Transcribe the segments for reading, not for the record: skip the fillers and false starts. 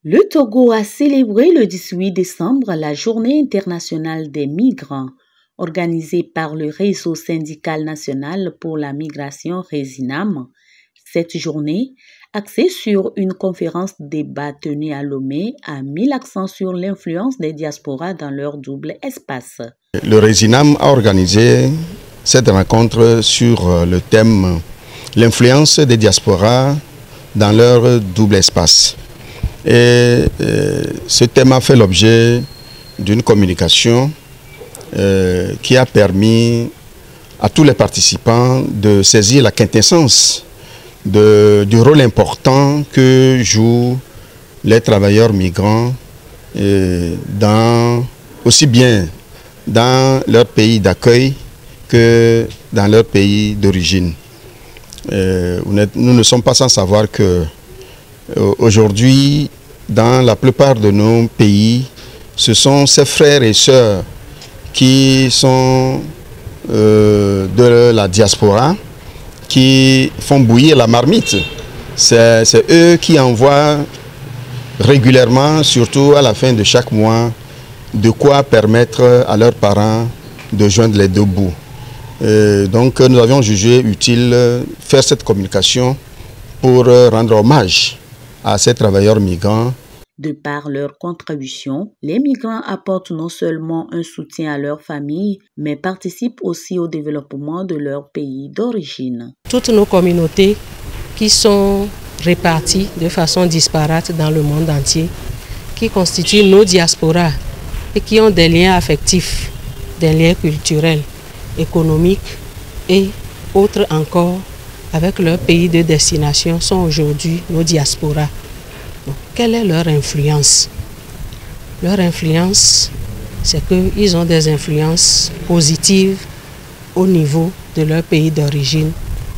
Le Togo a célébré le 18 décembre la Journée internationale des migrants, organisée par le Réseau syndical national pour la migration Résinam. Cette journée, axée sur une conférence débat tenue à Lomé, a mis l'accent sur l'influence des diasporas dans leur double espace. Le Résinam a organisé cette rencontre sur le thème « L'influence des diasporas dans leur double espace ». Et ce thème a fait l'objet d'une communication qui a permis à tous les participants de saisir la quintessence du rôle important que jouent les travailleurs migrants aussi bien dans leur pays d'accueil que dans leur pays d'origine. Nous ne sommes pas sans savoir que aujourd'hui, dans la plupart de nos pays, ce sont ces frères et sœurs qui sont de la diaspora qui font bouillir la marmite. C'est eux qui envoient régulièrement, surtout à la fin de chaque mois, de quoi permettre à leurs parents de joindre les deux bouts. Donc nous avions jugé utile faire cette communication pour rendre hommage à ces travailleurs migrants. De par leur contribution, les migrants apportent non seulement un soutien à leur famille, mais participent aussi au développement de leur pays d'origine. Toutes nos communautés qui sont réparties de façon disparate dans le monde entier, qui constituent nos diasporas et qui ont des liens affectifs, des liens culturels, économiques et autres encore avec leur pays de destination, sont aujourd'hui nos diasporas. Donc, quelle est leur influence? Leur influence, c'est qu'ils ont des influences positives au niveau de leur pays d'origine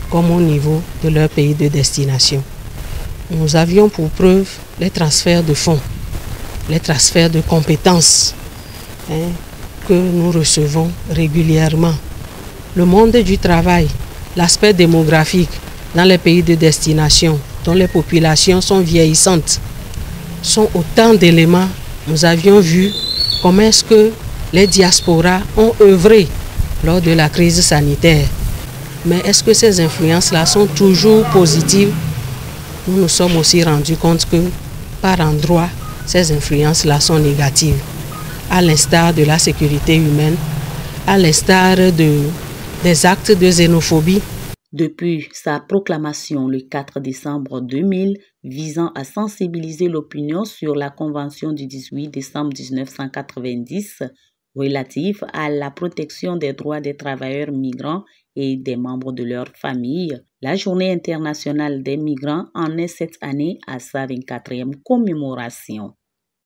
comme au niveau de leur pays de destination. Nous avions pour preuve les transferts de fonds, les transferts de compétences que nous recevons régulièrement. Le monde du travail, l'aspect démographique dans les pays de destination, dont les populations sont vieillissantes, sont autant d'éléments. Nous avions vu comment est-ce que les diasporas ont œuvré lors de la crise sanitaire. Mais est-ce que ces influences-là sont toujours positives? Nous nous sommes aussi rendus compte que par endroits, ces influences-là sont négatives, à l'instar de la sécurité humaine, à l'instar des actes de xénophobie. Depuis sa proclamation le 4 décembre 2000 visant à sensibiliser l'opinion sur la Convention du 18 décembre 1990 relative à la protection des droits des travailleurs migrants et des membres de leurs familles, la Journée internationale des migrants en est cette année à sa 24e commémoration.